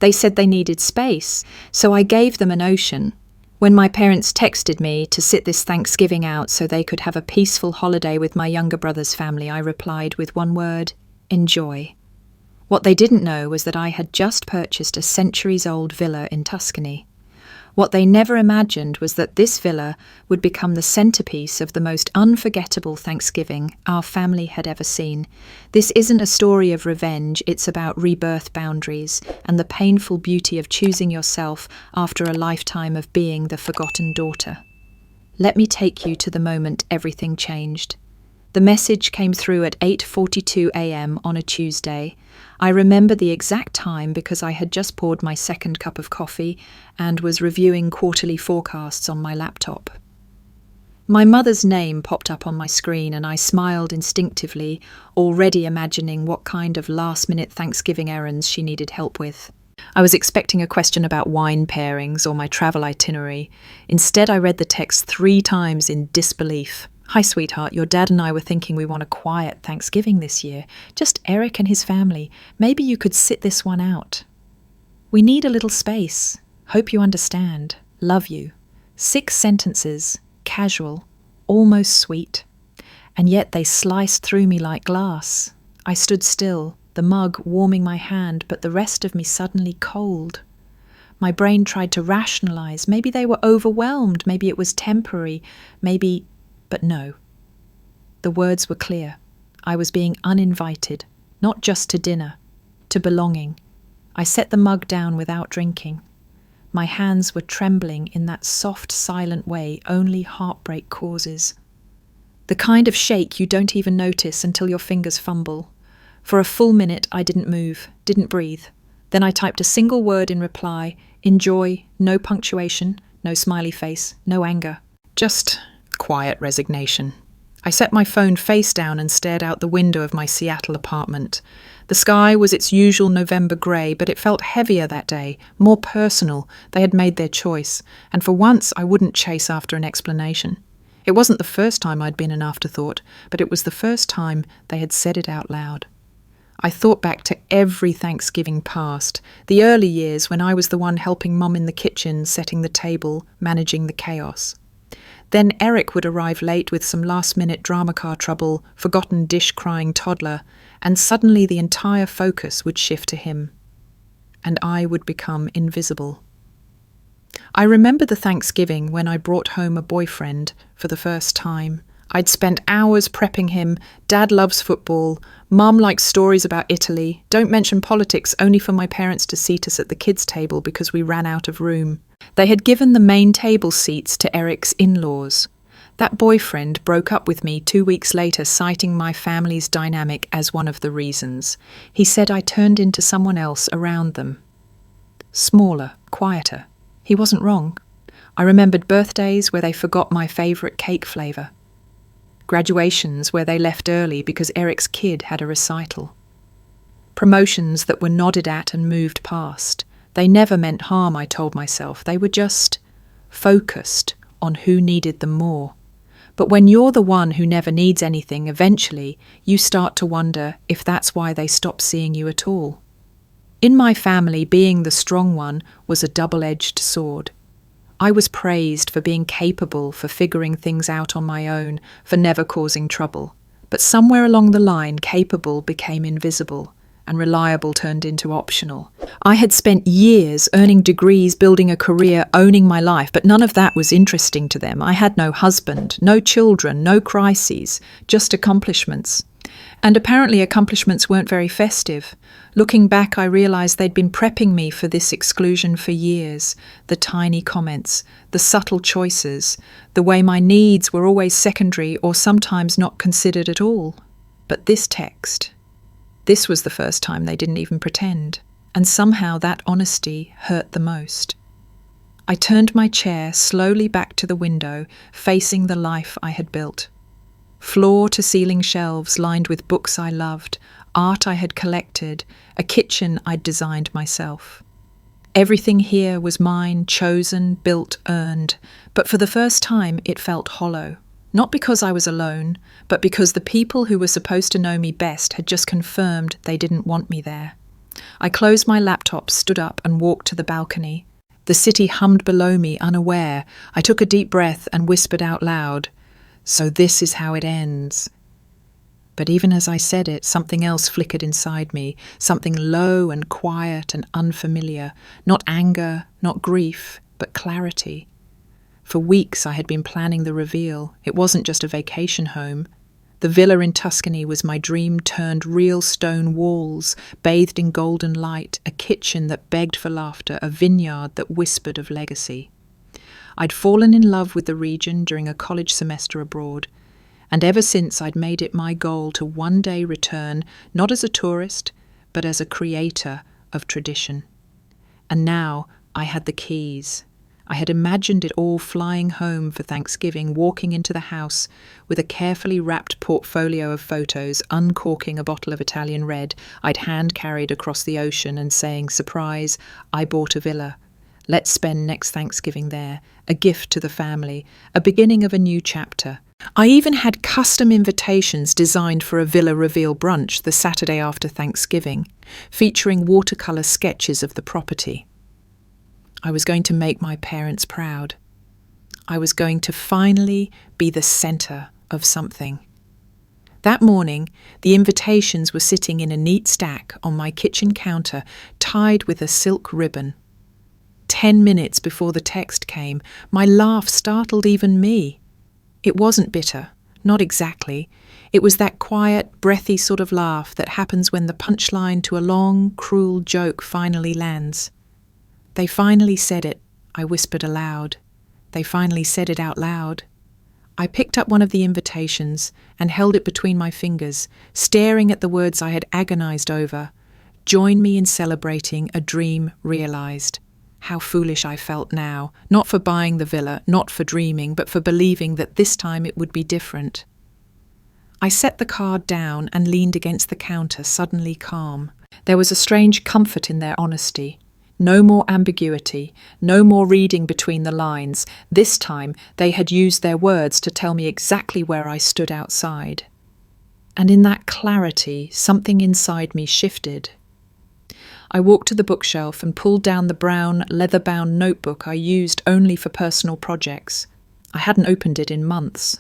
They said they needed space, so I gave them an ocean. When my parents texted me to sit this Thanksgiving out so they could have a peaceful holiday with my younger brother's family, I replied with one word: enjoy. What they didn't know was that I had just purchased a centuries-old villa in Tuscany. What they never imagined was that this villa would become the centerpiece of the most unforgettable Thanksgiving our family had ever seen. This isn't a story of revenge, it's about rebirth boundaries and the painful beauty of choosing yourself after a lifetime of being the forgotten daughter. Let me take you to the moment everything changed. The message came through at 8:42 a.m. on a Tuesday. I remember the exact time because I had just poured my second cup of coffee and was reviewing quarterly forecasts on my laptop. My mother's name popped up on my screen and I smiled instinctively, already imagining what kind of last-minute Thanksgiving errands she needed help with. I was expecting a question about wine pairings or my travel itinerary. Instead, I read the text 3 times in disbelief. "Hi, sweetheart, your dad and I were thinking we want a quiet Thanksgiving this year. Just Eric and his family. Maybe you could sit this one out. We need a little space. Hope you understand. Love you." 6 sentences, casual, almost sweet. And yet they sliced through me like glass. I stood still, the mug warming my hand, but the rest of me suddenly cold. My brain tried to rationalize. Maybe they were overwhelmed. Maybe it was temporary. But no. The words were clear. I was being uninvited, not just to dinner, to belonging. I set the mug down without drinking. My hands were trembling in that soft, silent way only heartbreak causes. The kind of shake you don't even notice until your fingers fumble. For a full minute, I didn't move, didn't breathe. Then I typed a single word in reply: enjoy, no punctuation, no smiley face, no anger. Just quiet resignation. I set my phone face down and stared out the window of my Seattle apartment. The sky was its usual November grey, but it felt heavier that day, more personal. They had made their choice, and for once I wouldn't chase after an explanation. It wasn't the first time I'd been an afterthought, but it was the first time they had said it out loud. I thought back to every Thanksgiving past, the early years when I was the one helping Mum in the kitchen, setting the table, managing the chaos. Then Eric would arrive late with some last-minute drama car trouble, forgotten dish-crying toddler, and suddenly the entire focus would shift to him. And I would become invisible. I remember the Thanksgiving when I brought home a boyfriend for the first time. I'd spent hours prepping him. Dad loves football. Mum likes stories about Italy. Don't mention politics, only for my parents to seat us at the kids' table because we ran out of room. They had given the main table seats to Eric's in-laws. That boyfriend broke up with me 2 weeks later, citing my family's dynamic as one of the reasons. He said I turned into someone else around them. Smaller, quieter. He wasn't wrong. I remembered birthdays where they forgot my favourite cake flavour. Graduations where they left early because Eric's kid had a recital. Promotions that were nodded at and moved past. They never meant harm, I told myself. They were just focused on who needed them more. But when you're the one who never needs anything, eventually you start to wonder if that's why they stop seeing you at all. In my family, being the strong one was a double-edged sword. I was praised for being capable, for figuring things out on my own, for never causing trouble. But somewhere along the line, capable became invisible, and reliable turned into optional. I had spent years earning degrees, building a career, owning my life, but none of that was interesting to them. I had no husband, no children, no crises, just accomplishments. And apparently accomplishments weren't very festive. Looking back, I realised they'd been prepping me for this exclusion for years. The tiny comments, the subtle choices, the way my needs were always secondary or sometimes not considered at all. But this text, this was the first time they didn't even pretend, and somehow that honesty hurt the most. I turned my chair slowly back to the window, facing the life I had built. Floor-to-ceiling shelves lined with books I loved, art I had collected, a kitchen I'd designed myself. Everything here was mine, chosen, built, earned, but for the first time it felt hollow. Not because I was alone, but because the people who were supposed to know me best had just confirmed they didn't want me there. I closed my laptop, stood up, and walked to the balcony. The city hummed below me, unaware. I took a deep breath and whispered out loud, "So this is how it ends." But even as I said it, something else flickered inside me, something low and quiet and unfamiliar. Not anger, not grief, but clarity. For weeks I had been planning the reveal. It wasn't just a vacation home. The villa in Tuscany was my dream turned real stone walls, bathed in golden light, a kitchen that begged for laughter, a vineyard that whispered of legacy. I'd fallen in love with the region during a college semester abroad, and ever since I'd made it my goal to one day return, not as a tourist, but as a creator of tradition. And now I had the keys. I had imagined it all flying home for Thanksgiving, walking into the house with a carefully wrapped portfolio of photos, uncorking a bottle of Italian red I'd hand-carried across the ocean and saying, "Surprise, I bought a villa. Let's spend next Thanksgiving there. A gift to the family, a beginning of a new chapter." I even had custom invitations designed for a villa reveal brunch the Saturday after Thanksgiving, featuring watercolour sketches of the property. I was going to make my parents proud. I was going to finally be the centre of something. That morning, the invitations were sitting in a neat stack on my kitchen counter, tied with a silk ribbon. 10 minutes before the text came, my laugh startled even me. It wasn't bitter, not exactly. It was that quiet, breathy sort of laugh that happens when the punchline to a long, cruel joke finally lands. "They finally said it," I whispered aloud. "They finally said it out loud." I picked up one of the invitations and held it between my fingers, staring at the words I had agonized over. "Join me in celebrating a dream realized." How foolish I felt now, not for buying the villa, not for dreaming, but for believing that this time it would be different. I set the card down and leaned against the counter, suddenly calm. There was a strange comfort in their honesty. No more ambiguity, no more reading between the lines. This time they had used their words to tell me exactly where I stood outside. And in that clarity, something inside me shifted. I walked to the bookshelf and pulled down the brown, leather-bound notebook I used only for personal projects. I hadn't opened it in months.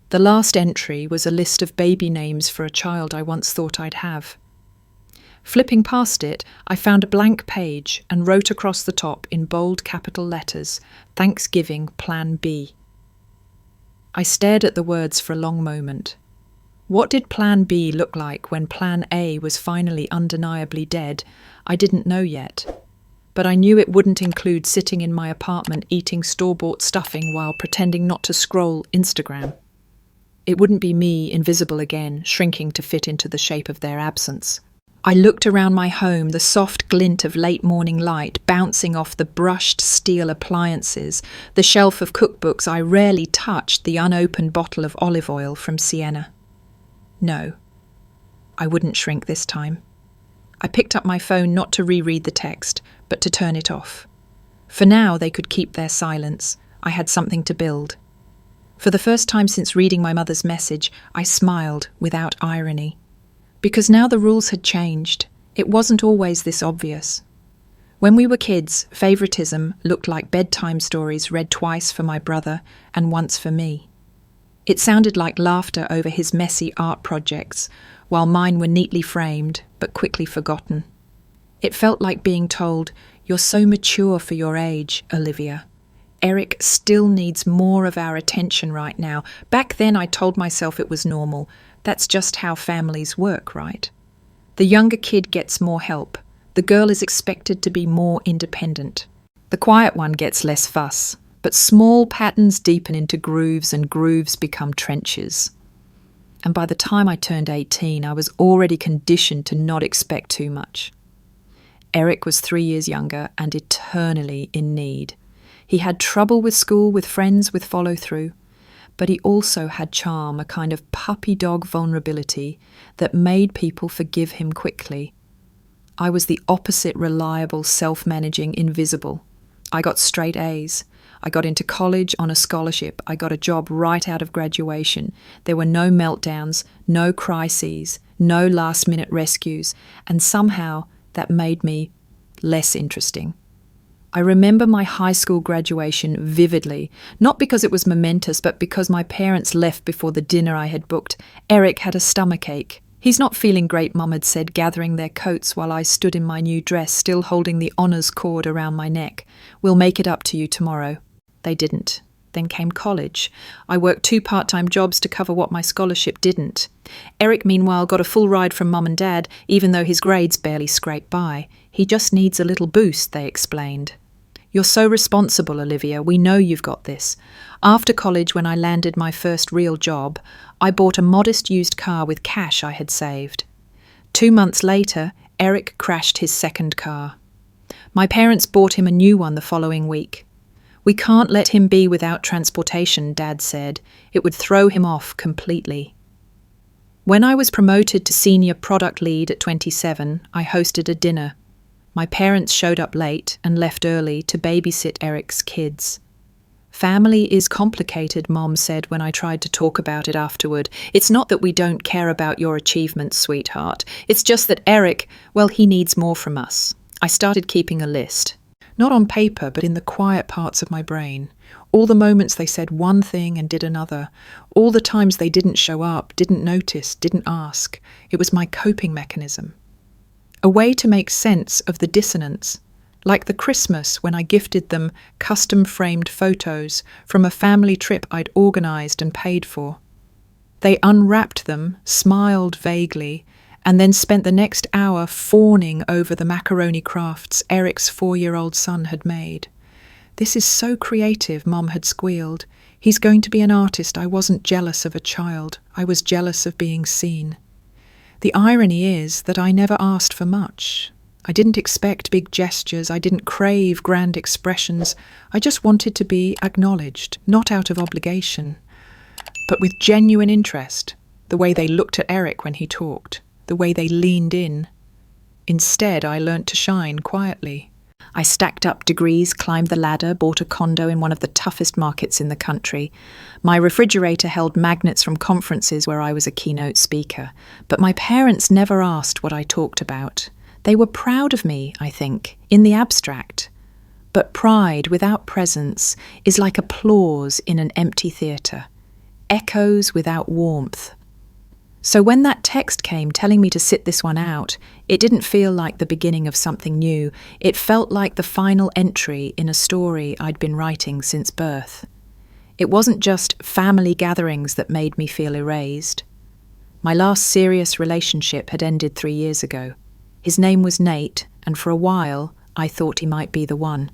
The last entry was a list of baby names for a child I once thought I'd have. Flipping past it, I found a blank page and wrote across the top in bold capital letters, "Thanksgiving Plan B." I stared at the words for a long moment. What did Plan B look like when Plan A was finally undeniably dead? I didn't know yet. But I knew it wouldn't include sitting in my apartment eating store-bought stuffing while pretending not to scroll Instagram. It wouldn't be me, invisible again, shrinking to fit into the shape of their absence. I looked around my home, the soft glint of late morning light bouncing off the brushed steel appliances, the shelf of cookbooks I rarely touched, the unopened bottle of olive oil from Siena. No, I wouldn't shrink this time. I picked up my phone not to reread the text, but to turn it off. For now, they could keep their silence. I had something to build. For the first time since reading my mother's message, I smiled without irony. Because now the rules had changed. It wasn't always this obvious. When we were kids, favoritism looked like bedtime stories read twice for my brother and once for me. It sounded like laughter over his messy art projects, while mine were neatly framed but quickly forgotten. It felt like being told, "You're so mature for your age, Olivia. Eric still needs more of our attention right now." Back then I told myself it was normal. That's just how families work, right? The younger kid gets more help. The girl is expected to be more independent. The quiet one gets less fuss. But small patterns deepen into grooves and grooves become trenches. And by the time I turned 18, I was already conditioned to not expect too much. Eric was 3 years younger and eternally in need. He had trouble with school, with friends, with follow-through. But he also had charm, a kind of puppy dog vulnerability that made people forgive him quickly. I was the opposite reliable, self-managing invisible. I got straight A's. I got into college on a scholarship. I got a job right out of graduation. There were no meltdowns, no crises, no last-minute rescues, and somehow that made me less interesting. I remember my high school graduation vividly, not because it was momentous, but because my parents left before the dinner I had booked. Eric had a stomachache. "He's not feeling great," Mum had said, gathering their coats while I stood in my new dress, still holding the honours cord around my neck. "We'll make it up to you tomorrow." They didn't. Then came college. I worked 2 part-time jobs to cover what my scholarship didn't. Eric, meanwhile, got a full ride from Mum and Dad, even though his grades barely scraped by. "He just needs a little boost," they explained. "You're so responsible, Olivia. We know you've got this." After college, when I landed my first real job, I bought a modest used car with cash I had saved. 2 months later, Eric crashed his second car. My parents bought him a new one the following week. "We can't let him be without transportation," Dad said. "It would throw him off completely." When I was promoted to senior product lead at 27, I hosted a dinner. My parents showed up late and left early to babysit Eric's kids. "Family is complicated," Mom said when I tried to talk about it afterward. "It's not that we don't care about your achievements, sweetheart. It's just that Eric, well, he needs more from us." I started keeping a list. Not on paper, but in the quiet parts of my brain. All the moments they said one thing and did another. All the times they didn't show up, didn't notice, didn't ask. It was my coping mechanism. A way to make sense of the dissonance, like the Christmas when I gifted them custom-framed photos from a family trip I'd organised and paid for. They unwrapped them, smiled vaguely, and then spent the next hour fawning over the macaroni crafts Eric's 4-year-old son had made. "This is so creative," Mom had squealed. "He's going to be an artist." I wasn't jealous of a child. I was jealous of being seen. The irony is that I never asked for much. I didn't expect big gestures. I didn't crave grand expressions. I just wanted to be acknowledged, not out of obligation, but with genuine interest, the way they looked at Eric when he talked, the way they leaned in. Instead, I learnt to shine quietly. I stacked up degrees, climbed the ladder, bought a condo in one of the toughest markets in the country. My refrigerator held magnets from conferences where I was a keynote speaker. But my parents never asked what I talked about. They were proud of me, I think, in the abstract. But pride without presence is like applause in an empty theatre. Echoes without warmth. So when that text came telling me to sit this one out, it didn't feel like the beginning of something new. It felt like the final entry in a story I'd been writing since birth. It wasn't just family gatherings that made me feel erased. My last serious relationship had ended 3 years ago. His name was Nate, and for a while I thought he might be the one.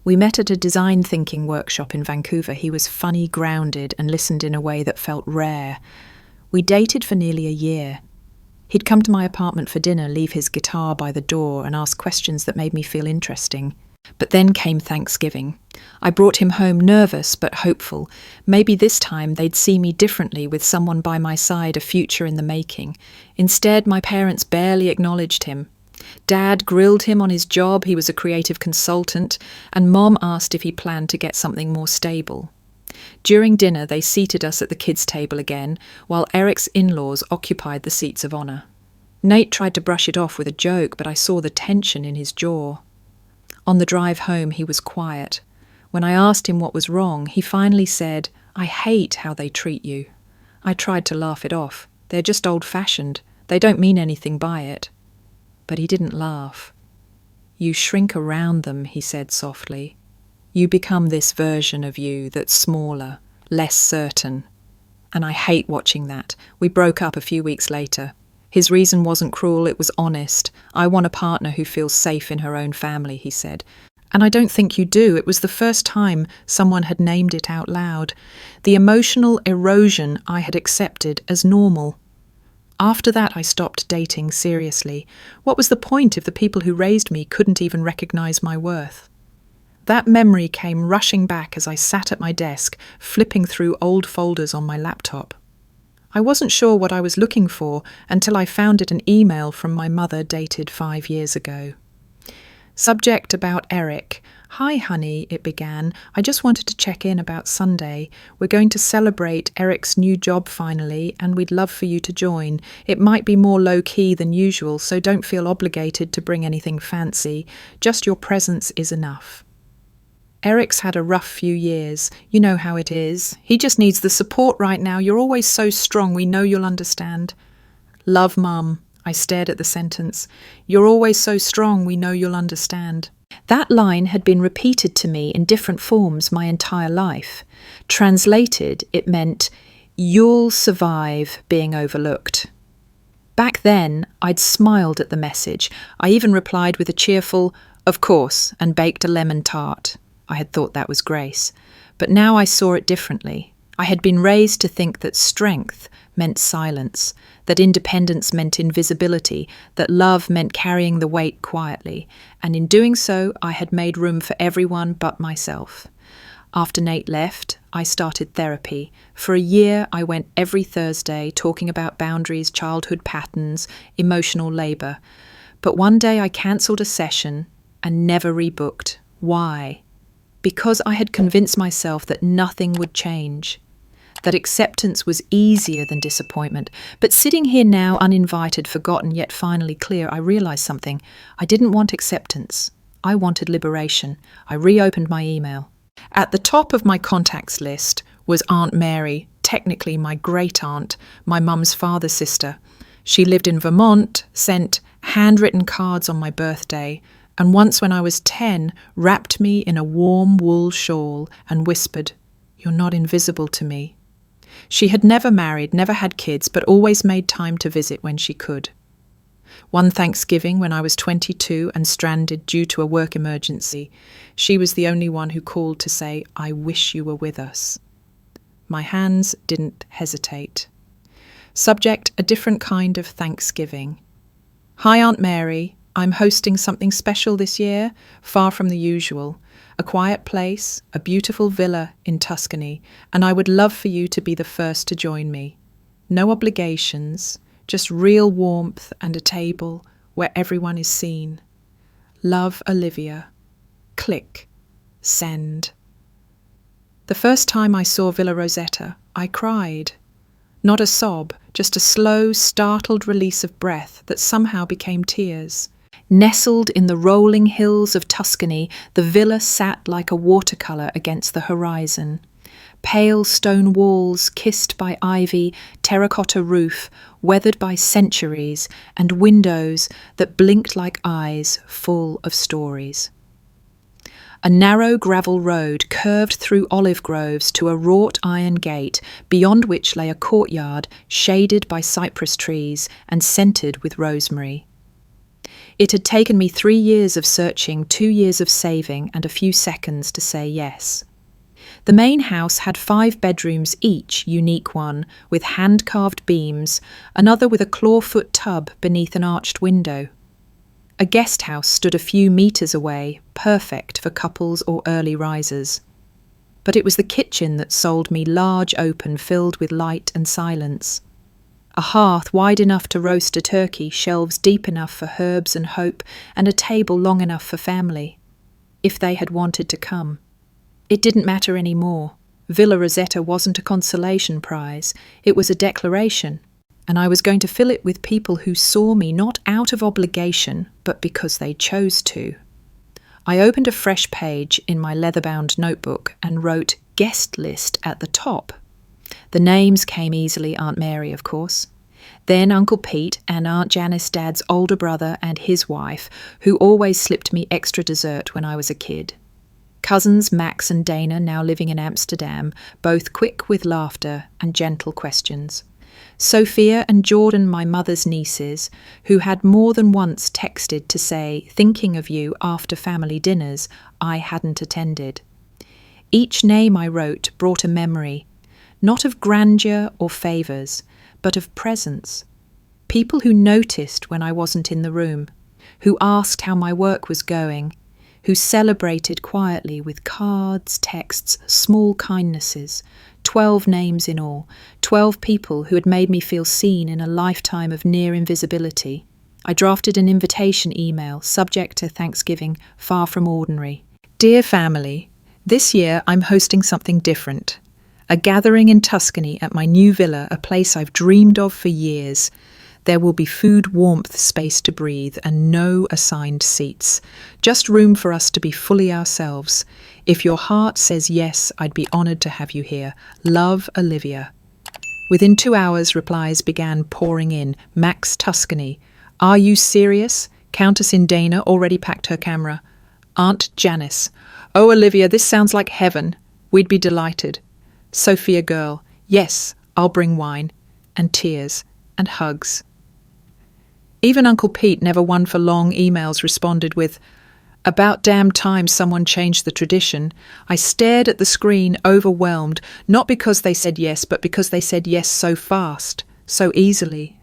We met at a design thinking workshop in Vancouver. He was funny, grounded, and listened in a way that felt rare. We dated for nearly a year. He'd come to my apartment for dinner, leave his guitar by the door, and ask questions that made me feel interesting. But then came Thanksgiving. I brought him home nervous but hopeful. Maybe this time they'd see me differently with someone by my side, a future in the making. Instead, my parents barely acknowledged him. Dad grilled him on his job. He was a creative consultant, and Mom asked if he planned to get something more stable. During dinner, they seated us at the kids' table again, while Eric's in-laws occupied the seats of honour. Nate tried to brush it off with a joke, but I saw the tension in his jaw. On the drive home, he was quiet. When I asked him what was wrong, he finally said, "I hate how they treat you." I tried to laugh it off. "They're just old-fashioned. They don't mean anything by it." But he didn't laugh. "You shrink around them," he said softly. "You become this version of you that's smaller, less certain. And I hate watching that." We broke up a few weeks later. His reason wasn't cruel, it was honest. "I want a partner who feels safe in her own family," he said. And I don't think you do. It was the first time someone had named it out loud. The emotional erosion I had accepted as normal. After that, I stopped dating seriously. What was the point if the people who raised me couldn't even recognize my worth? That memory came rushing back as I sat at my desk, flipping through old folders on my laptop. I wasn't sure what I was looking for until I found it an email from my mother dated 5 years ago. Subject about Eric. Hi, honey, it began. I just wanted to check in about Sunday. We're going to celebrate Eric's new job finally, and we'd love for you to join. It might be more low-key than usual, so don't feel obligated to bring anything fancy. Just your presence is enough. Eric's had a rough few years. You know how it is. He just needs the support right now. You're always so strong. We know you'll understand. Love, Mum. I stared at the sentence. You're always so strong. We know you'll understand. That line had been repeated to me in different forms my entire life. Translated, it meant, you'll survive being overlooked. Back then, I'd smiled at the message. I even replied with a cheerful, of course, and baked a lemon tart. I had thought that was grace. But now I saw it differently. I had been raised to think that strength meant silence, that independence meant invisibility, that love meant carrying the weight quietly, and in doing so, I had made room for everyone but myself. After Nate left, I started therapy. For a year, I went every Thursday talking about boundaries, childhood patterns, emotional labour. But one day I cancelled a session and never rebooked. Why? Because I had convinced myself that nothing would change, that acceptance was easier than disappointment. But sitting here now, uninvited, forgotten, yet finally clear, I realised something. I didn't want acceptance. I wanted liberation. I reopened my email. At the top of my contacts list was Aunt Mary, technically my great-aunt, my mum's father's sister. She lived in Vermont, sent handwritten cards on my birthday, and once when I was 10, wrapped me in a warm wool shawl and whispered, "You're not invisible to me." She had never married, never had kids, but always made time to visit when she could. One Thanksgiving, when I was 22 and stranded due to a work emergency, she was the only one who called to say, "I wish you were with us." My hands didn't hesitate. Subject, a different kind of Thanksgiving. Hi, Aunt Mary. I'm hosting something special this year, far from the usual. A quiet place, a beautiful villa in Tuscany, and I would love for you to be the first to join me. No obligations, just real warmth and a table where everyone is seen. Love, Olivia. Click. Send. The first time I saw Villa Rosetta, I cried. Not a sob, just a slow, startled release of breath that somehow became tears. Nestled in the rolling hills of Tuscany, the villa sat like a watercolour against the horizon. Pale stone walls kissed by ivy, terracotta roof, weathered by centuries, and windows that blinked like eyes full of stories. A narrow gravel road curved through olive groves to a wrought iron gate, beyond which lay a courtyard shaded by cypress trees and scented with rosemary. It had taken me 3 years of searching, 2 years of saving, and a few seconds to say yes. The main house had 5 bedrooms each, unique one, with hand-carved beams, another with a clawfoot tub beneath an arched window. A guest house stood a few metres away, perfect for couples or early risers. But it was the kitchen that sold me, large open, filled with light and silence. A hearth wide enough to roast a turkey, shelves deep enough for herbs and hope, and a table long enough for family, if they had wanted to come. It didn't matter any more. Villa Rosetta wasn't a consolation prize, it was a declaration, and I was going to fill it with people who saw me not out of obligation, but because they chose to. I opened a fresh page in my leather-bound notebook and wrote guest list at the top. The names came easily, Aunt Mary, of course. Then Uncle Pete and Aunt Janice, Dad's older brother, and his wife, who always slipped me extra dessert when I was a kid. Cousins Max and Dana, now living in Amsterdam, both quick with laughter and gentle questions. Sophia and Jordan, my mother's nieces, who had more than once texted to say, thinking of you after family dinners I hadn't attended. Each name I wrote brought a memory, not of grandeur or favours, but of presence. People who noticed when I wasn't in the room, who asked how my work was going, who celebrated quietly with cards, texts, small kindnesses. 12 names in all, 12 people who had made me feel seen in a lifetime of near invisibility. I drafted an invitation email, subject to Thanksgiving, far from ordinary. Dear family, this year I'm hosting something different. A gathering in Tuscany at my new villa, a place I've dreamed of for years. There will be food, warmth, space to breathe, and no assigned seats. Just room for us to be fully ourselves. If your heart says yes, I'd be honoured to have you here. Love, Olivia. Within 2 hours, replies began pouring in. Max, Tuscany. Are you serious? Countess Indana already packed her camera. Aunt Janice. Oh, Olivia, this sounds like heaven. We'd be delighted. Sophia girl. Yes, I'll bring wine. And tears. And hugs. Even Uncle Pete, never one for long emails, responded with, about damn time someone changed the tradition. I stared at the screen, overwhelmed, not because they said yes, but because they said yes so fast, so easily.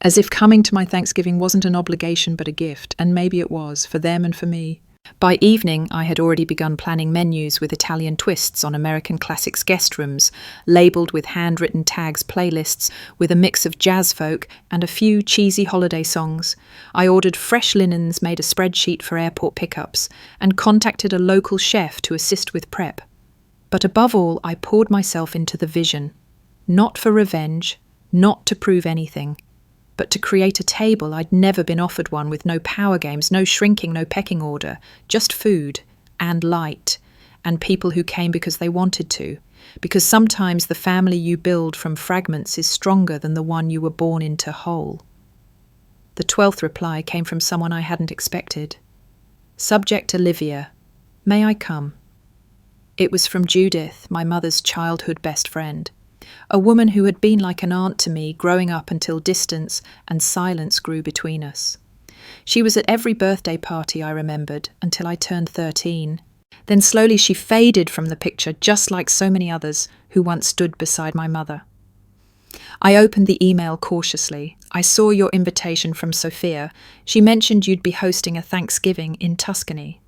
As if coming to my Thanksgiving wasn't an obligation but a gift, and maybe it was, for them and for me. By evening, I had already begun planning menus with Italian twists on American classics guest rooms, labelled with handwritten tags playlists with a mix of jazz folk and a few cheesy holiday songs. I ordered fresh linens, made a spreadsheet for airport pickups, and contacted a local chef to assist with prep. But above all, I poured myself into the vision. Not for revenge, not to prove anything, but to create a table I'd never been offered one, with no power games, no shrinking, no pecking order, just food and light, and people who came because they wanted to, because sometimes the family you build from fragments is stronger than the one you were born into whole. The 12th reply came from someone I hadn't expected. Subject Olivia. May I come? It was from Judith, my mother's childhood best friend. A woman who had been like an aunt to me growing up until distance and silence grew between us. She was at every birthday party I remembered until I turned 13. Then slowly she faded from the picture, just like so many others who once stood beside my mother. I opened the email cautiously. I saw your invitation from Sophia. She mentioned you'd be hosting a Thanksgiving in Tuscany.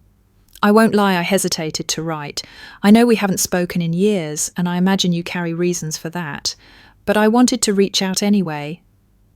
I won't lie, I hesitated to write. I know we haven't spoken in years, and I imagine you carry reasons for that. But I wanted to reach out anyway,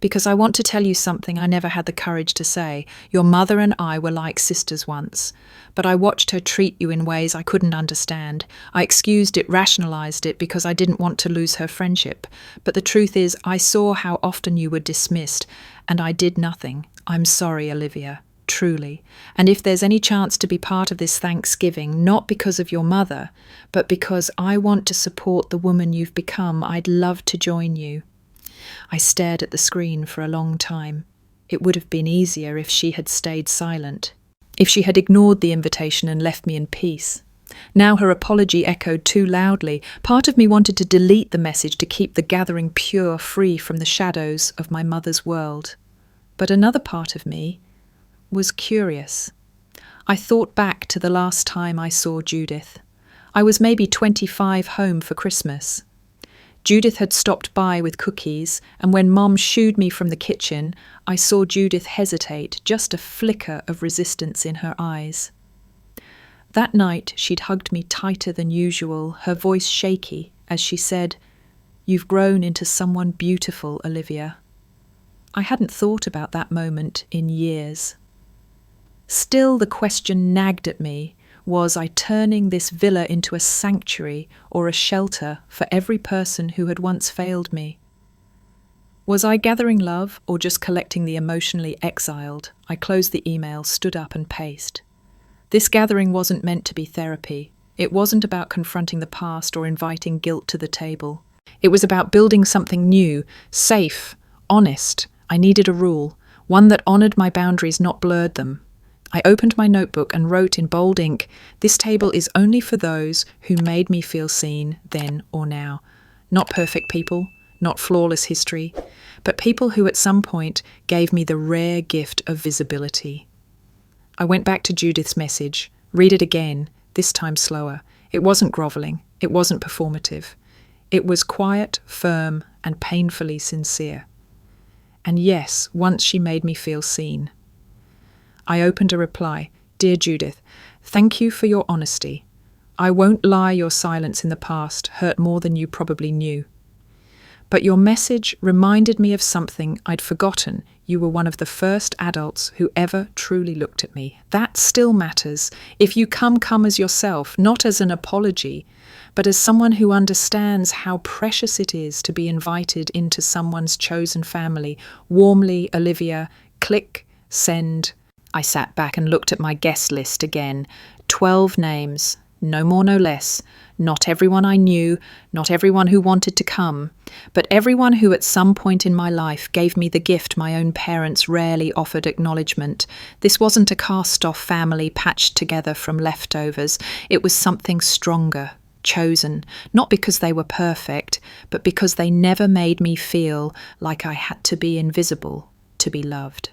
because I want to tell you something I never had the courage to say. Your mother and I were like sisters once, but I watched her treat you in ways I couldn't understand. I excused it, rationalized it, because I didn't want to lose her friendship. But the truth is, I saw how often you were dismissed, and I did nothing. I'm sorry, Olivia. Truly. And if there's any chance to be part of this Thanksgiving, not because of your mother, but because I want to support the woman you've become, I'd love to join you. I stared at the screen for a long time. It would have been easier if she had stayed silent, if she had ignored the invitation and left me in peace. Now her apology echoed too loudly. Part of me wanted to delete the message to keep the gathering pure, free from the shadows of my mother's world. But another part of me was curious. I thought back to the last time I saw Judith. I was maybe 25 home for Christmas. Judith had stopped by with cookies, and when Mom shooed me from the kitchen, I saw Judith hesitate, just a flicker of resistance in her eyes. That night she'd hugged me tighter than usual, her voice shaky, as she said, "You've grown into someone beautiful, Olivia." I hadn't thought about that moment in years. Still, the question nagged at me, was I turning this villa into a sanctuary or a shelter for every person who had once failed me? Was I gathering love or just collecting the emotionally exiled? I closed the email, stood up and paced. This gathering wasn't meant to be therapy. It wasn't about confronting the past or inviting guilt to the table. It was about building something new, safe, honest. I needed a rule, one that honoured my boundaries, not blurred them. I opened my notebook and wrote in bold ink, "This table is only for those who made me feel seen then or now. Not perfect people, not flawless history, but people who at some point gave me the rare gift of visibility." I went back to Judith's message, read it again, this time slower. It wasn't grovelling, it wasn't performative. It was quiet, firm, and painfully sincere. And yes, once she made me feel seen. I opened a reply. "Dear Judith, thank you for your honesty. I won't lie, your silence in the past hurt more than you probably knew. But your message reminded me of something I'd forgotten. You were one of the first adults who ever truly looked at me. That still matters. If you come as yourself, not as an apology, but as someone who understands how precious it is to be invited into someone's chosen family. Warmly, Olivia. Click, send. I sat back and looked at my guest list again. 12 names, no more, no less. Not everyone I knew, not everyone who wanted to come, but everyone who at some point in my life gave me the gift my own parents rarely offered acknowledgement. This wasn't a cast-off family patched together from leftovers. It was something stronger, chosen, not because they were perfect, but because they never made me feel like I had to be invisible to be loved.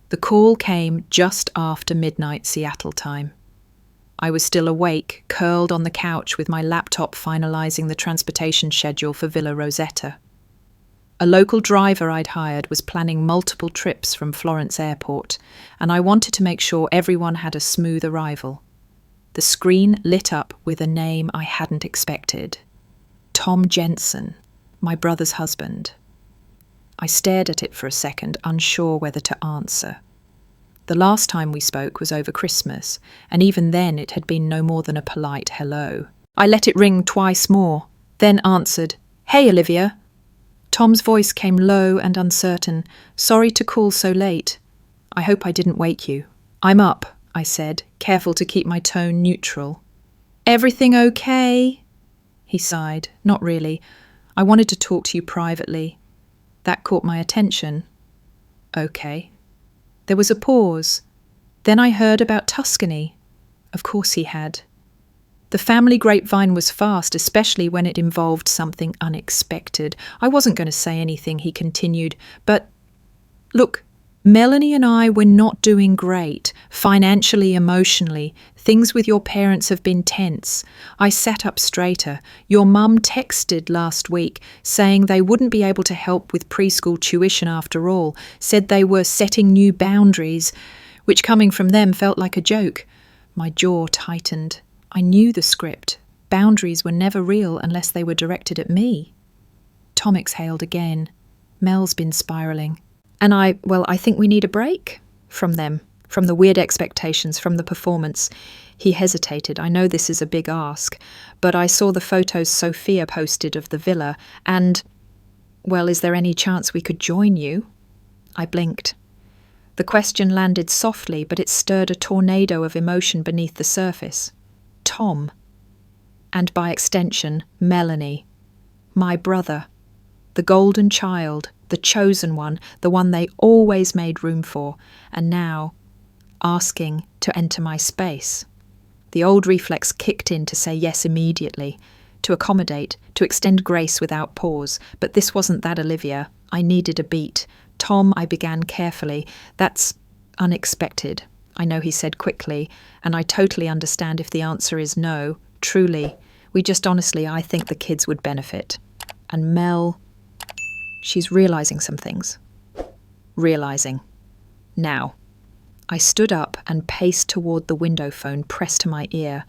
The call came just after midnight Seattle time. I was still awake, curled on the couch with my laptop finalising the transportation schedule for Villa Rosetta. A local driver I'd hired was planning multiple trips from Florence Airport, and I wanted to make sure everyone had a smooth arrival. The screen lit up with a name I hadn't expected. Tom Jensen, my brother's husband. I stared at it for a second, unsure whether to answer. The last time we spoke was over Christmas, and even then it had been no more than a polite hello. I let it ring twice more, then answered, "Hey, Olivia." Tom's voice came low and uncertain. "Sorry to call so late. I hope I didn't wake you." "I'm up," I said, careful to keep my tone neutral. "Everything okay?" He sighed. "Not really. I wanted to talk to you privately." That caught my attention. "Okay." There was a pause. Then I heard about Tuscany. Of course he had. The family grapevine was fast, especially when it involved something unexpected. I wasn't going to say anything, he continued, but look, Melanie and I were not doing great, financially, emotionally. Things with your parents have been tense. I sat up straighter. Your mum texted last week saying they wouldn't be able to help with preschool tuition after all, said they were setting new boundaries, which coming from them felt like a joke. My jaw tightened. I knew the script. Boundaries were never real unless they were directed at me. Tom exhaled again. Mel's been spiralling. And I think we need a break from them, from the weird expectations, from the performance. He hesitated. I know this is a big ask, but I saw the photos Sophia posted of the villa, and, is there any chance we could join you? I blinked. The question landed softly, but it stirred a tornado of emotion beneath the surface. Tom. And by extension, Melanie. My brother. The golden child. The chosen one, the one they always made room for, and now asking to enter my space. The old reflex kicked in to say yes immediately, to accommodate, to extend grace without pause. But this wasn't that, Olivia. I needed a beat. Tom, I began carefully. That's unexpected, I know he said quickly, and I totally understand if the answer is no. Truly. I think the kids would benefit. And Mel... She's realising some things. Realising. Now. I stood up and paced toward the window phone pressed to my ear.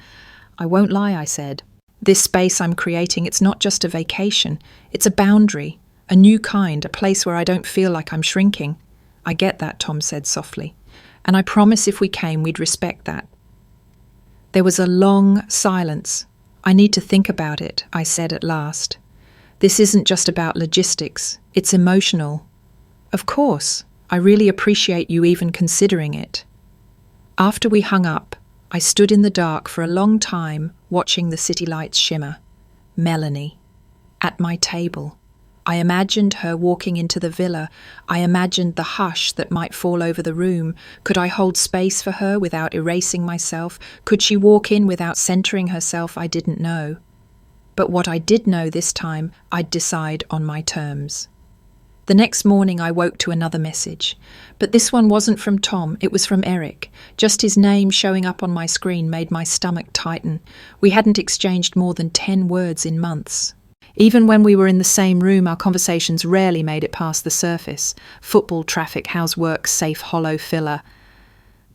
I won't lie, I said. This space I'm creating, it's not just a vacation. It's a boundary, a new kind, a place where I don't feel like I'm shrinking. I get that, Tom said softly. And I promise if we came, we'd respect that. There was a long silence. I need to think about it, I said at last. This isn't just about logistics, it's emotional. Of course, I really appreciate you even considering it. After we hung up, I stood in the dark for a long time, watching the city lights shimmer. Melanie. At my table. I imagined her walking into the villa. I imagined the hush that might fall over the room. Could I hold space for her without erasing myself? Could she walk in without centering herself? I didn't know. But what I did know this time, I'd decide on my terms. The next morning I woke to another message. But this one wasn't from Tom, it was from Eric. Just his name showing up on my screen made my stomach tighten. We hadn't exchanged more than 10 words in months. Even when we were in the same room, our conversations rarely made it past the surface. Football, traffic, how's work, safe, hollow filler.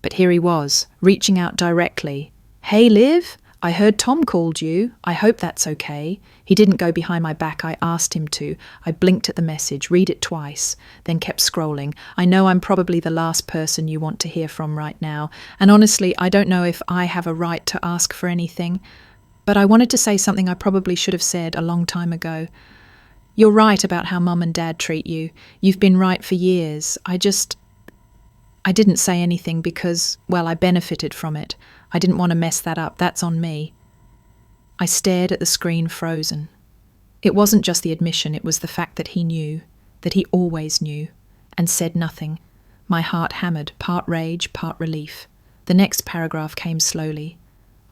But here he was, reaching out directly. "Hey, Liv, I heard Tom called you. I hope that's okay. He didn't go behind my back. I asked him to. I blinked at the message, read it twice, then kept scrolling. I know I'm probably the last person you want to hear from right now. And honestly, I don't know if I have a right to ask for anything. But I wanted to say something I probably should have said a long time ago. You're right about how Mum and Dad treat you. You've been right for years. I didn't say anything because, well, I benefited from it. I didn't want to mess that up. That's on me. I stared at the screen, frozen. It wasn't just the admission, it was the fact that he knew, that he always knew, and said nothing. My heart hammered, part rage, part relief. The next paragraph came slowly.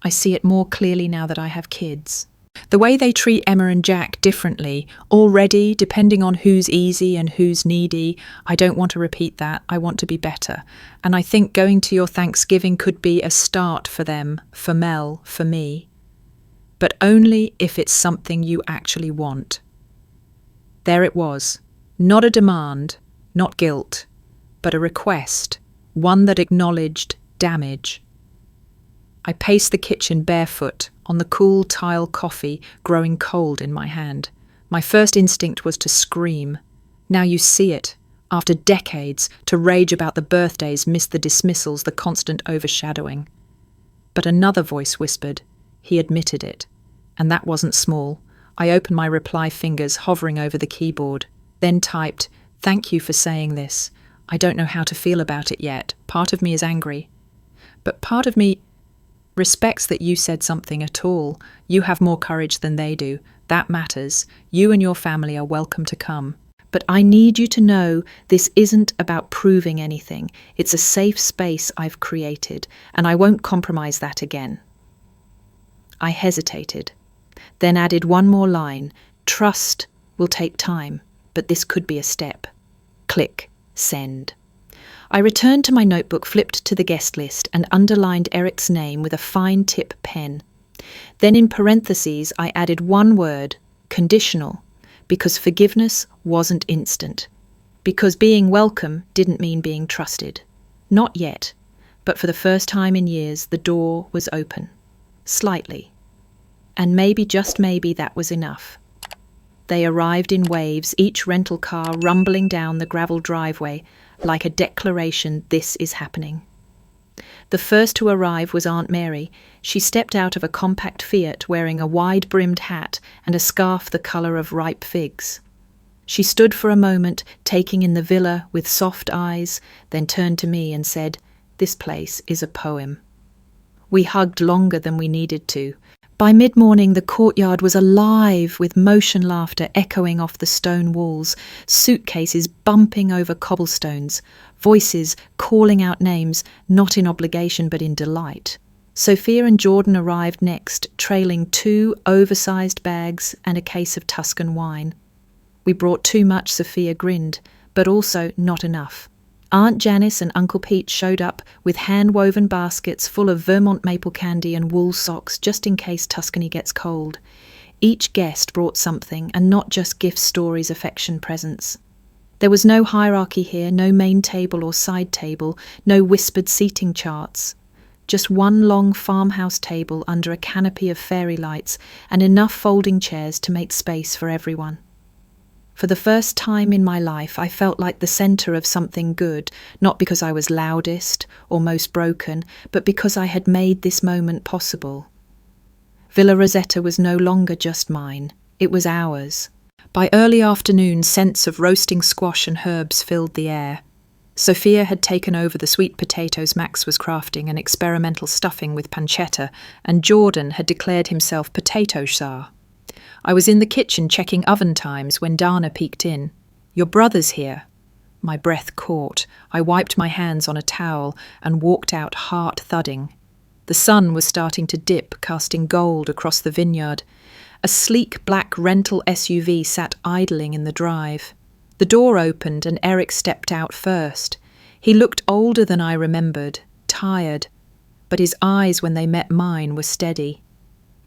I see it more clearly now that I have kids. The way they treat Emma and Jack differently, already, depending on who's easy and who's needy. I don't want to repeat that. I want to be better. And I think going to your Thanksgiving could be a start for them, for Mel, for me. But only if it's something you actually want. There it was. Not a demand, not guilt, but a request, one that acknowledged damage. I paced the kitchen barefoot, on the cool tile coffee growing cold in my hand. My first instinct was to scream. Now you see it. After decades, to rage about the birthdays, miss the dismissals, the constant overshadowing. But another voice whispered. He admitted it. And that wasn't small. I opened my reply fingers, hovering over the keyboard. Then typed, "Thank you for saying this. I don't know how to feel about it yet. Part of me is angry. But part of me respects that you said something at all. You have more courage than they do. That matters. You and your family are welcome to come. But I need you to know this isn't about proving anything. It's a safe space I've created, and I won't compromise that again." I hesitated, then added one more line. "Trust will take time, but this could be a step." Click. Send. I returned to my notebook, flipped to the guest list, and underlined Eric's name with a fine tip pen. Then in parentheses, I added one word, conditional, because forgiveness wasn't instant. Because being welcome didn't mean being trusted. Not yet, but for the first time in years, the door was open. Slightly. And maybe, just maybe, that was enough. They arrived in waves, each rental car rumbling down the gravel driveway, like a declaration, this is happening. The first to arrive was Aunt Mary. She stepped out of a compact Fiat wearing a wide-brimmed hat and a scarf the colour of ripe figs. She stood for a moment, taking in the villa with soft eyes, then turned to me and said, "This place is a poem." We hugged longer than we needed to. By mid-morning, the courtyard was alive with motion laughter echoing off the stone walls, suitcases bumping over cobblestones, voices calling out names, not in obligation but in delight. Sophia and Jordan arrived next, trailing 2 oversized bags and a case of Tuscan wine. We brought too much, Sophia grinned, but also not enough. Aunt Janice and Uncle Pete showed up with hand-woven baskets full of Vermont maple candy and wool socks just in case Tuscany gets cold. Each guest brought something, and not just gifts, stories, affection, presents. There was no hierarchy here, no main table or side table, no whispered seating charts. Just one long farmhouse table under a canopy of fairy lights and enough folding chairs to make space for everyone. For the first time in my life, I felt like the centre of something good, not because I was loudest or most broken, but because I had made this moment possible. Villa Rosetta was no longer just mine. It was ours. By early afternoon, scents of roasting squash and herbs filled the air. Sophia had taken over the sweet potatoes Max was crafting, an experimental stuffing with pancetta, and Jordan had declared himself potato Tsar. I was in the kitchen checking oven times when Dana peeked in. "Your brother's here." My breath caught. I wiped my hands on a towel and walked out, heart thudding. The sun was starting to dip, casting gold across the vineyard. A sleek black rental SUV sat idling in the drive. The door opened and Eric stepped out first. He looked older than I remembered, tired, but his eyes when they met mine were steady.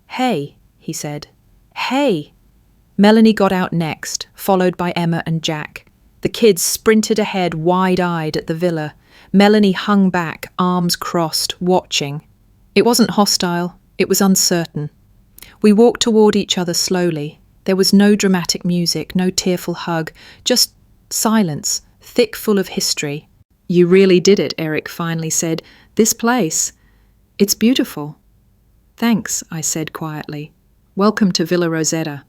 "Hey," he said. "Hey!" Melanie got out next, followed by Emma and Jack. The kids sprinted ahead, wide-eyed at the villa. Melanie hung back, arms crossed, watching. It wasn't hostile. It was uncertain. We walked toward each other slowly. There was no dramatic music, no tearful hug, just silence, thick full of history. "You really did it," Eric finally said. "This place. It's beautiful." "Thanks," I said quietly. "Welcome to Villa Rosetta."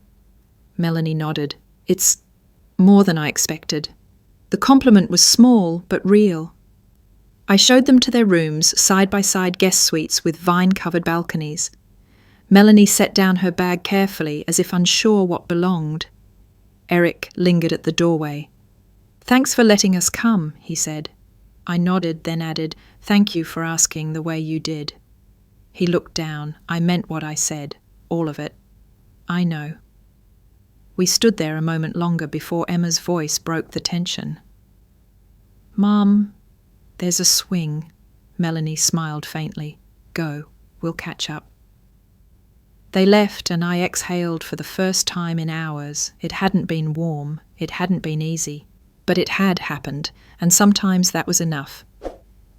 Melanie nodded. "It's more than I expected." The compliment was small but real. I showed them to their rooms, side-by-side guest suites with vine-covered balconies. Melanie set down her bag carefully, as if unsure what belonged. Eric lingered at the doorway. "Thanks for letting us come," he said. I nodded, then added, "Thank you for asking the way you did." He looked down. I meant what I said, all of it. "I know." We stood there a moment longer before Emma's voice broke the tension. "Mom, there's a swing." Melanie smiled faintly. "Go, we'll catch up." They left and I exhaled for the first time in hours. It hadn't been warm, it hadn't been easy, but it had happened, and sometimes that was enough.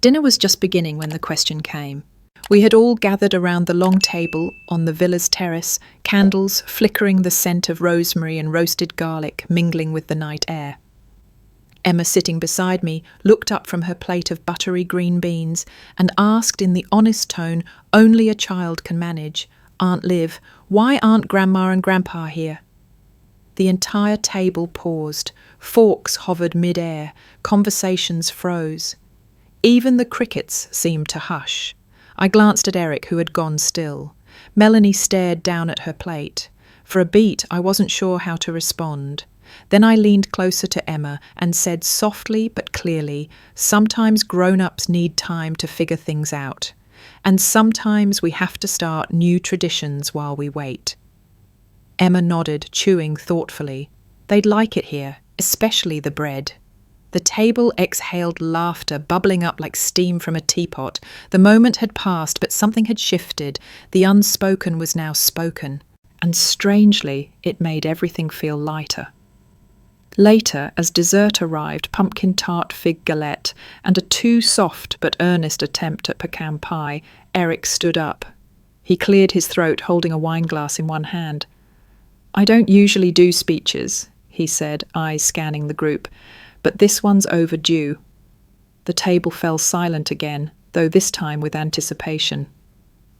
Dinner was just beginning when the question came. We had all gathered around the long table on the villa's terrace, candles flickering, the scent of rosemary and roasted garlic mingling with the night air. Emma, sitting beside me, looked up from her plate of buttery green beans and asked in the honest tone only a child can manage, "Aunt Liv, why aren't Grandma and Grandpa here?" The entire table paused, forks hovered mid-air, conversations froze. Even the crickets seemed to hush. I glanced at Eric, who had gone still. Melanie stared down at her plate. For a beat, I wasn't sure how to respond. Then I leaned closer to Emma and said softly but clearly, "Sometimes grown-ups need time to figure things out. And sometimes we have to start new traditions while we wait." Emma nodded, chewing thoughtfully. They'd like it here, especially the bread. The table exhaled laughter, bubbling up like steam from a teapot. The moment had passed, but something had shifted. The unspoken was now spoken. And strangely, it made everything feel lighter. Later, as dessert arrived, pumpkin tart fig galette, and a too soft but earnest attempt at pecan pie, Eric stood up. He cleared his throat, holding a wine glass in one hand. "I don't usually do speeches," he said, eyes scanning the group, "but this one's overdue." The table fell silent again, though this time with anticipation.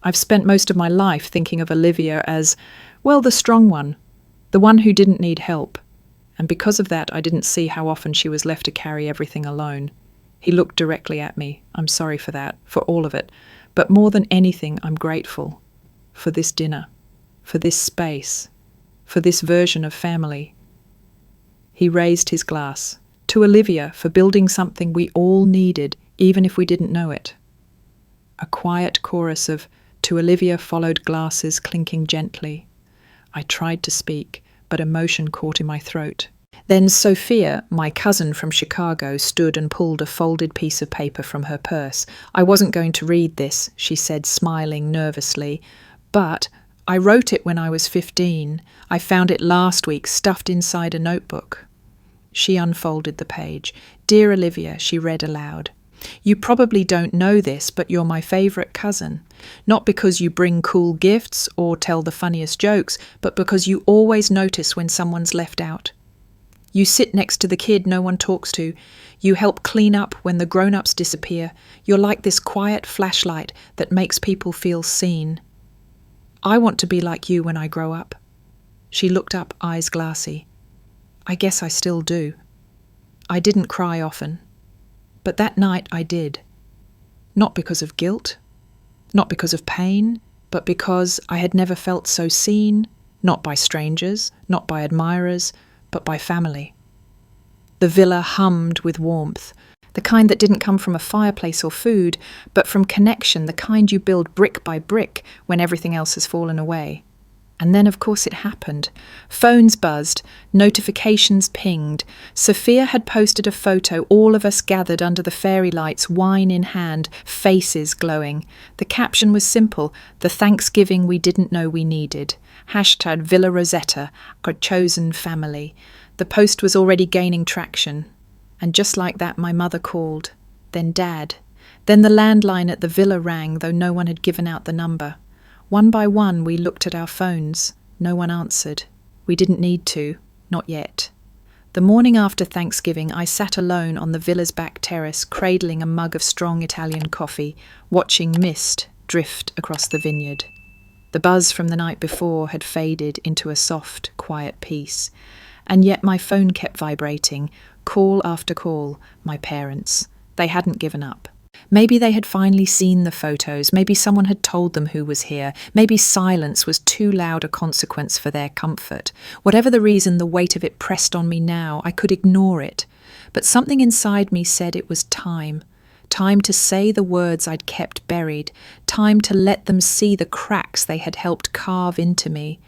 I've spent most of my life thinking of Olivia as, well, the strong one, the one who didn't need help. And because of that, I didn't see how often she was left to carry everything alone. He looked directly at me. I'm sorry for that, for all of it. But more than anything, I'm grateful for this dinner, for this space, for this version of family. He raised his glass. To Olivia for building something we all needed, even if we didn't know it. A quiet chorus of "To Olivia" followed glasses clinking gently. I tried to speak, but emotion caught in my throat. Then Sophia, my cousin from Chicago, stood and pulled a folded piece of paper from her purse. "I wasn't going to read this," she said, smiling nervously, "but I wrote it when I was 15. I found it last week, stuffed inside a notebook." She unfolded the page. "Dear Olivia," she read aloud. "You probably don't know this, but you're my favourite cousin. Not because you bring cool gifts or tell the funniest jokes, but because you always notice when someone's left out. You sit next to the kid no one talks to. You help clean up when the grown-ups disappear. You're like this quiet flashlight that makes people feel seen. I want to be like you when I grow up." She looked up, eyes glassy. I guess I still do. I didn't cry often. But that night I did. Not because of guilt, not because of pain, but because I had never felt so seen, not by strangers, not by admirers, but by family. The villa hummed with warmth, the kind that didn't come from a fireplace or food, but from connection, the kind you build brick by brick when everything else has fallen away. And then, of course, it happened. Phones buzzed, notifications pinged. Sophia had posted a photo, all of us gathered under the fairy lights, wine in hand, faces glowing. The caption was simple: "The Thanksgiving we didn't know we needed. Hashtag Villa Rosetta, our chosen family." The post was already gaining traction. And just like that, my mother called. Then Dad. Then the landline at the villa rang, though no one had given out the number. One by one, we looked at our phones. No one answered. We didn't need to, not yet. The morning after Thanksgiving, I sat alone on the villa's back terrace, cradling a mug of strong Italian coffee, watching mist drift across the vineyard. The buzz from the night before had faded into a soft, quiet peace, and yet my phone kept vibrating, call after call, my parents. They hadn't given up. Maybe they had finally seen the photos, maybe someone had told them who was here, maybe silence was too loud a consequence for their comfort. Whatever the reason, the weight of it pressed on me now. I could ignore it. But something inside me said it was time. Time to say the words I'd kept buried. Time to let them see the cracks they had helped carve into me.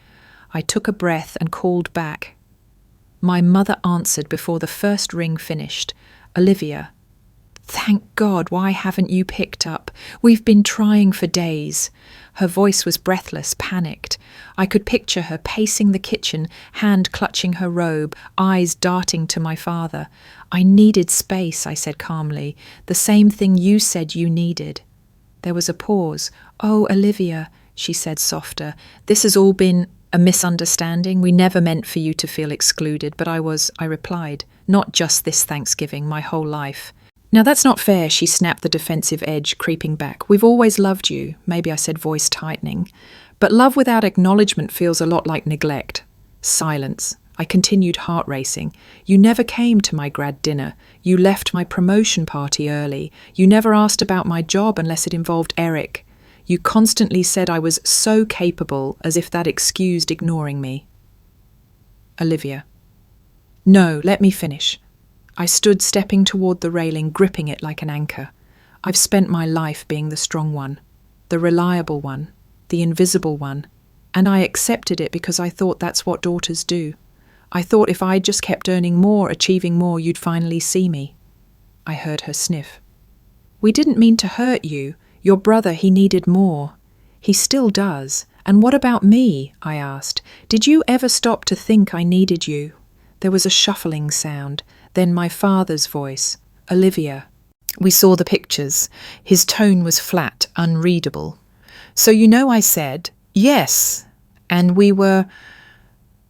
I took a breath and called back. My mother answered before the first ring finished. Olivia. Thank God, why haven't you picked up? We've been trying for days. Her voice was breathless, panicked. I could picture her pacing the kitchen, hand clutching her robe, eyes darting to my father. I needed space, I said calmly. The same thing you said you needed. There was a pause. Oh, Olivia, she said softer. This has all been a misunderstanding. We never meant for you to feel excluded, but I replied. Not just this Thanksgiving, my whole life. Now that's not fair, she snapped, the defensive edge creeping back. We've always loved you, maybe I said, voice tightening. But love without acknowledgement feels a lot like neglect. Silence. I continued, heart racing. You never came to my grad dinner. You left my promotion party early. You never asked about my job unless it involved Eric. You constantly said I was so capable, as if that excused ignoring me. Olivia. No, let me finish. I stood stepping toward the railing, gripping it like an anchor. I've spent my life being the strong one, the reliable one, the invisible one, and I accepted it because I thought that's what daughters do. I thought if I just kept earning more, achieving more, you'd finally see me. I heard her sniff. We didn't mean to hurt you. Your brother, he needed more. He still does. And what about me? I asked. Did you ever stop to think I needed you? There was a shuffling sound. Then my father's voice, Olivia. We saw the pictures. His tone was flat, unreadable. So you know I said, yes. And we were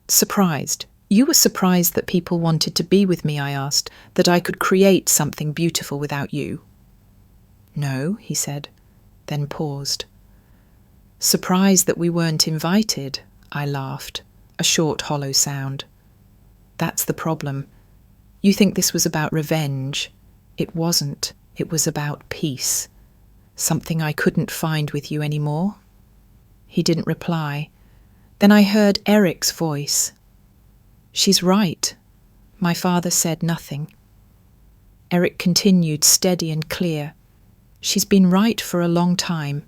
surprised. You were surprised that people wanted to be with me, I asked, that I could create something beautiful without you. No, he said, then paused. Surprised that we weren't invited, I laughed, a short, hollow sound. That's the problem. You think this was about revenge. It wasn't. It was about peace. Something I couldn't find with you anymore. He didn't reply. Then I heard Eric's voice. She's right. My father said nothing. Eric continued, steady and clear. She's been right for a long time.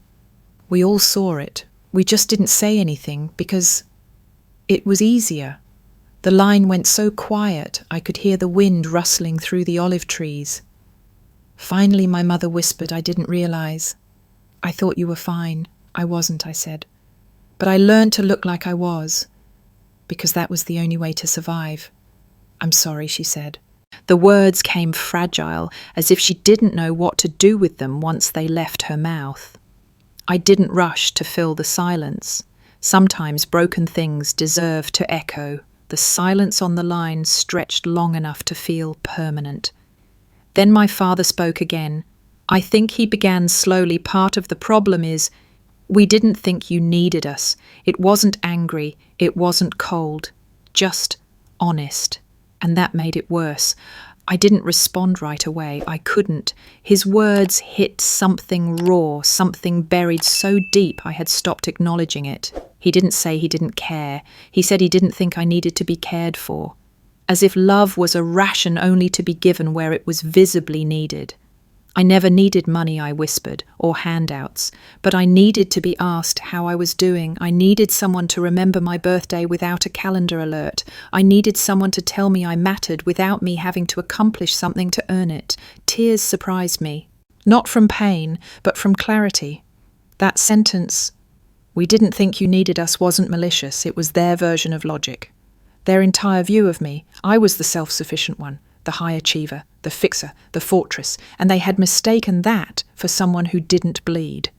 We all saw it. We just didn't say anything because it was easier. The line went so quiet I could hear the wind rustling through the olive trees. Finally my mother whispered, I didn't realize. I thought you were fine. I wasn't, I said. But I learned to look like I was, because that was the only way to survive. I'm sorry, she said. The words came fragile, as if she didn't know what to do with them once they left her mouth. I didn't rush to fill the silence. Sometimes broken things deserve to echo. The silence on the line stretched long enough to feel permanent. Then my father spoke again. I think he began slowly. Part of the problem is we didn't think you needed us. It wasn't angry. It wasn't cold. Just honest. And that made it worse. I didn't respond right away. I couldn't. His words hit something raw, something buried so deep I had stopped acknowledging it. He didn't say he didn't care. He said he didn't think I needed to be cared for. As if love was a ration only to be given where it was visibly needed. I never needed money, I whispered, or handouts, but I needed to be asked how I was doing. I needed someone to remember my birthday without a calendar alert. I needed someone to tell me I mattered without me having to accomplish something to earn it. Tears surprised me, not from pain, but from clarity. That sentence, we didn't think you needed us, wasn't malicious. It was their version of logic. Their entire view of me. I was the self-sufficient one. The high achiever, the fixer, the fortress, and they had mistaken that for someone who didn't bleed.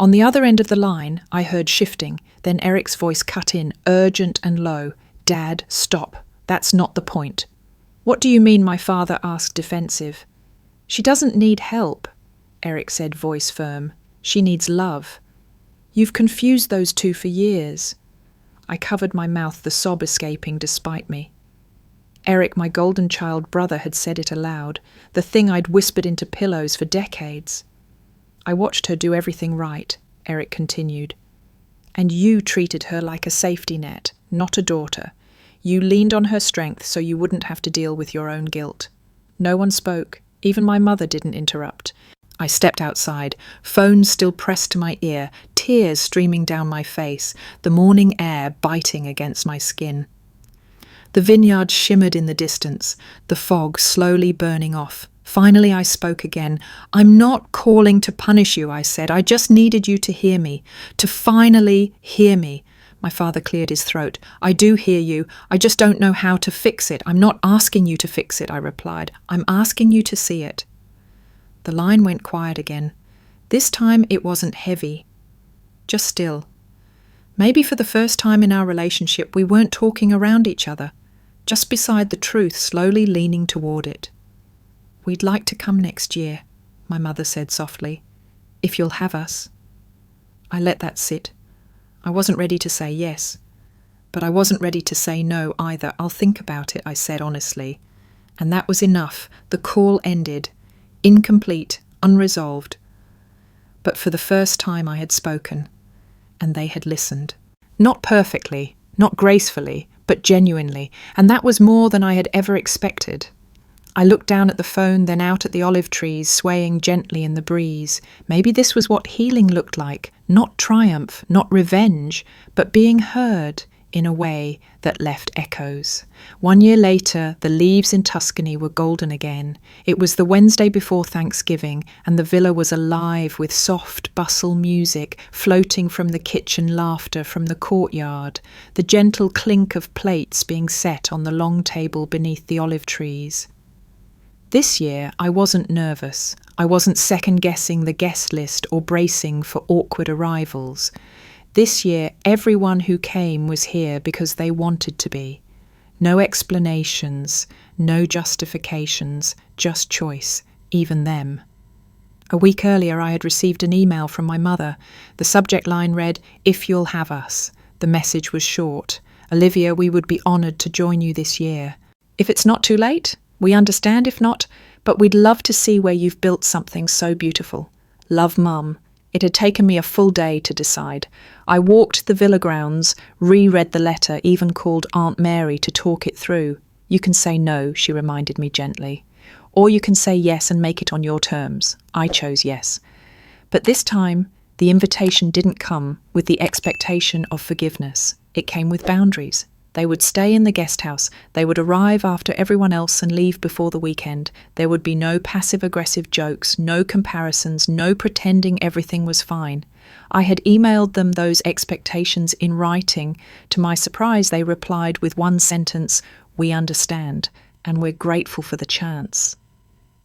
On the other end of the line, I heard shifting. Then Eric's voice cut in, urgent and low. "Dad, stop. That's not the point." "What do you mean?" my father asked, defensive. "She doesn't need help," Eric said, voice firm. "She needs love. You've confused those two for years." I covered my mouth, the sob escaping despite me. Eric, my golden child brother, had said it aloud, the thing I'd whispered into pillows for decades. "I watched her do everything right," Eric continued. "And you treated her like a safety net, not a daughter. You leaned on her strength so you wouldn't have to deal with your own guilt." No one spoke. Even my mother didn't interrupt. I stepped outside, phone still pressed to my ear, tears streaming down my face, the morning air biting against my skin. The vineyard shimmered in the distance, the fog slowly burning off. Finally I spoke again. "I'm not calling to punish you," I said. "I just needed you to hear me, to finally hear me." My father cleared his throat. "I do hear you. I just don't know how to fix it." "I'm not asking you to fix it," I replied. "I'm asking you to see it." The line went quiet again. This time it wasn't heavy, just still. Maybe for the first time in our relationship we weren't talking around each other, just beside the truth, slowly leaning toward it. "We'd like to come next year," my mother said softly, "if you'll have us." I let that sit. I wasn't ready to say yes, but I wasn't ready to say no either. "I'll think about it," I said honestly. And that was enough. The call ended, incomplete, unresolved. But for the first time I had spoken, and they had listened. Not perfectly, not gracefully, but genuinely, and that was more than I had ever expected. I looked down at the phone, then out at the olive trees swaying gently in the breeze. Maybe this was what healing looked like. Not triumph, not revenge, but being heard in a way that left echoes. 1 year later, the leaves in Tuscany were golden again. It was the Wednesday before Thanksgiving, and the villa was alive with soft bustle music floating from the kitchen, laughter from the courtyard, the gentle clink of plates being set on the long table beneath the olive trees. This year, I wasn't nervous. I wasn't second-guessing the guest list or bracing for awkward arrivals. This year, everyone who came was here because they wanted to be. No explanations, no justifications, just choice, even them. A week earlier, I had received an email from my mother. The subject line read, "If you'll have us." The message was short. "Olivia, we would be honoured to join you this year. If it's not too late, we understand if not, but we'd love to see where you've built something so beautiful. Love, Mum." It had taken me a full day to decide. I walked the villa grounds, reread the letter, even called Aunt Mary to talk it through. "You can say no," she reminded me gently. "Or you can say yes and make it on your terms." I chose yes. But this time, the invitation didn't come with the expectation of forgiveness. It came with boundaries. They would stay in the guest house. They would arrive after everyone else and leave before the weekend. There would be no passive-aggressive jokes, no comparisons, no pretending everything was fine. I had emailed them those expectations in writing. To my surprise, they replied with one sentence, "We understand, and we're grateful for the chance."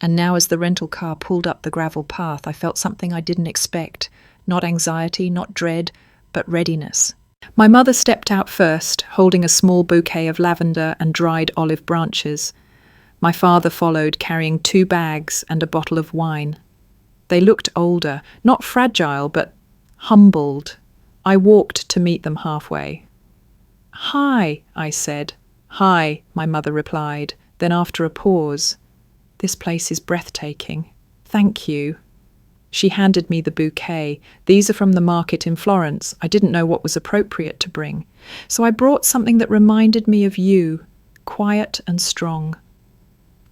And now as the rental car pulled up the gravel path, I felt something I didn't expect. Not anxiety, not dread, but readiness. My mother stepped out first, holding a small bouquet of lavender and dried olive branches. My father followed, carrying 2 bags and a bottle of wine. They looked older, not fragile, but humbled. I walked to meet them halfway. "Hi," I said. "Hi," my mother replied. Then after a pause, "This place is breathtaking. Thank you." She handed me the bouquet. "These are from the market in Florence. I didn't know what was appropriate to bring. So I brought something that reminded me of you, quiet and strong."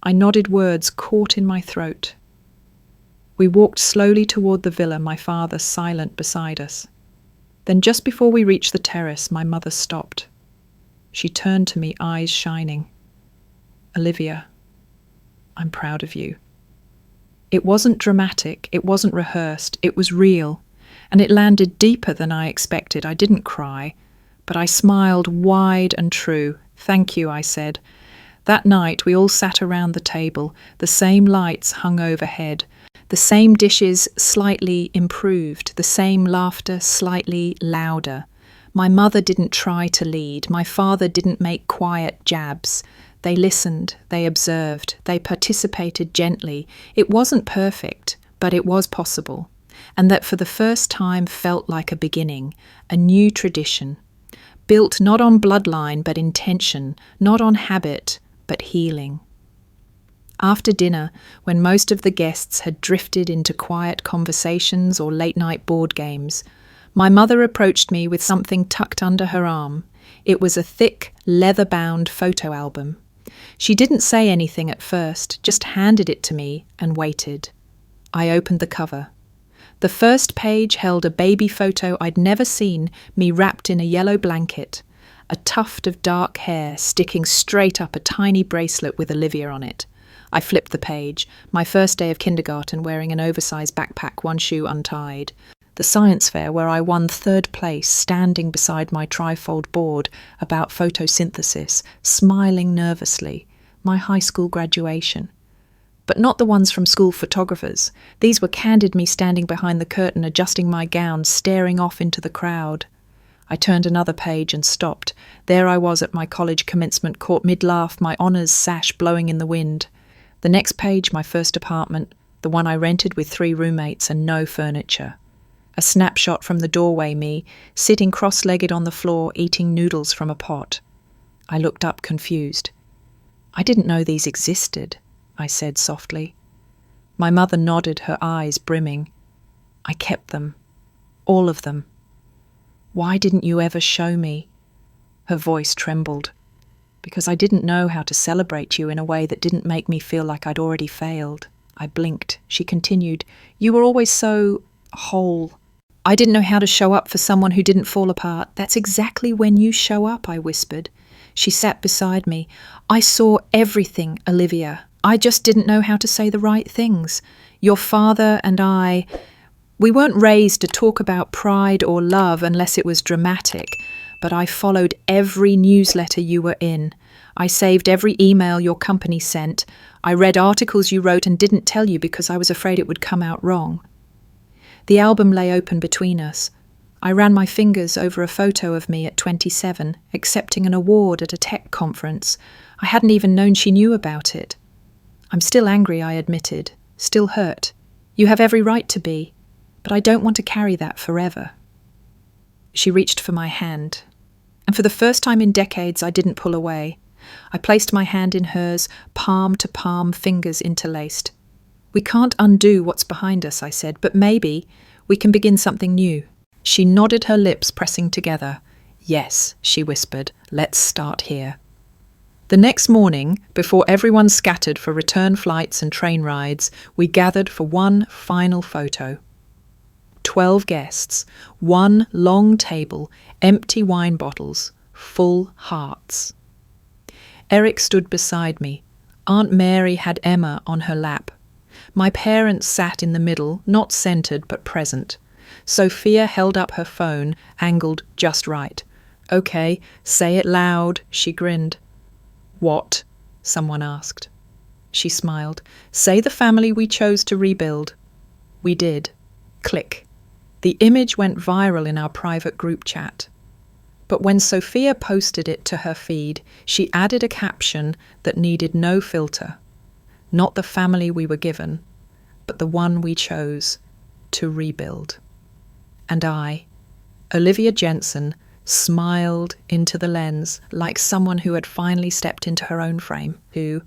I nodded, words caught in my throat. We walked slowly toward the villa, my father silent beside us. Then just before we reached the terrace, my mother stopped. She turned to me, eyes shining. "Olivia, I'm proud of you." It wasn't dramatic, it wasn't rehearsed, it was real, and it landed deeper than I expected. I didn't cry, but I smiled wide and true. "Thank you," I said. That night we all sat around the table, the same lights hung overhead. The same dishes slightly improved, the same laughter slightly louder. My mother didn't try to lead, my father didn't make quiet jabs. They listened, they observed, they participated gently. It wasn't perfect, but it was possible. And that for the first time felt like a beginning, a new tradition, built not on bloodline but intention, not on habit but healing. After dinner, when most of the guests had drifted into quiet conversations or late-night board games, my mother approached me with something tucked under her arm. It was a thick, leather-bound photo album. She didn't say anything at first, just handed it to me and waited. I opened the cover. The first page held a baby photo I'd never seen, me wrapped in a yellow blanket, a tuft of dark hair sticking straight up a tiny bracelet with Olivia on it. I flipped the page, my first day of kindergarten, wearing an oversized backpack, one shoe untied. The science fair where I won 3rd place, standing beside my trifold board about photosynthesis, smiling nervously. My high school graduation. But not the ones from school photographers. These were candid me standing behind the curtain, adjusting my gown, staring off into the crowd. I turned another page and stopped. There I was at my college commencement, caught mid-laugh, my honours sash blowing in the wind. The next page, my first apartment, the one I rented with 3 roommates and no furniture. A snapshot from the doorway, me, sitting cross-legged on the floor, eating noodles from a pot. I looked up, confused. I didn't know these existed, I said softly. My mother nodded, her eyes brimming. I kept them. All of them. Why didn't you ever show me? Her voice trembled. Because I didn't know how to celebrate you in a way that didn't make me feel like I'd already failed. I blinked. She continued, You were always so whole. I didn't know how to show up for someone who didn't fall apart. That's exactly when you show up, I whispered. She sat beside me. I saw everything, Olivia. I just didn't know how to say the right things. Your father and I, we weren't raised to talk about pride or love unless it was dramatic, but I followed every newsletter you were in. I saved every email your company sent. I read articles you wrote and didn't tell you because I was afraid it would come out wrong. The album lay open between us. I ran my fingers over a photo of me at 27, accepting an award at a tech conference. I hadn't even known she knew about it. I'm still angry, I admitted, still hurt. You have every right to be, but I don't want to carry that forever. She reached for my hand, and for the first time in decades I didn't pull away. I placed my hand in hers, palm to palm, fingers interlaced. We can't undo what's behind us, I said, but maybe we can begin something new. She nodded, her lips pressing together. Yes, she whispered, let's start here. The next morning, before everyone scattered for return flights and train rides, we gathered for one final photo. 12 guests, one long table, empty wine bottles, full hearts. Eric stood beside me. Aunt Mary had Emma on her lap. My parents sat in the middle, not centred but present. Sophia held up her phone, angled just right. Okay, say it loud, she grinned. What? Someone asked. She smiled. Say the family we chose to rebuild. We did. Click. The image went viral in our private group chat. But when Sophia posted it to her feed, she added a caption that needed no filter. Not the family we were given, but the one we chose to rebuild. And I, Olivia Jensen, smiled into the lens like someone who had finally stepped into her own frame, who,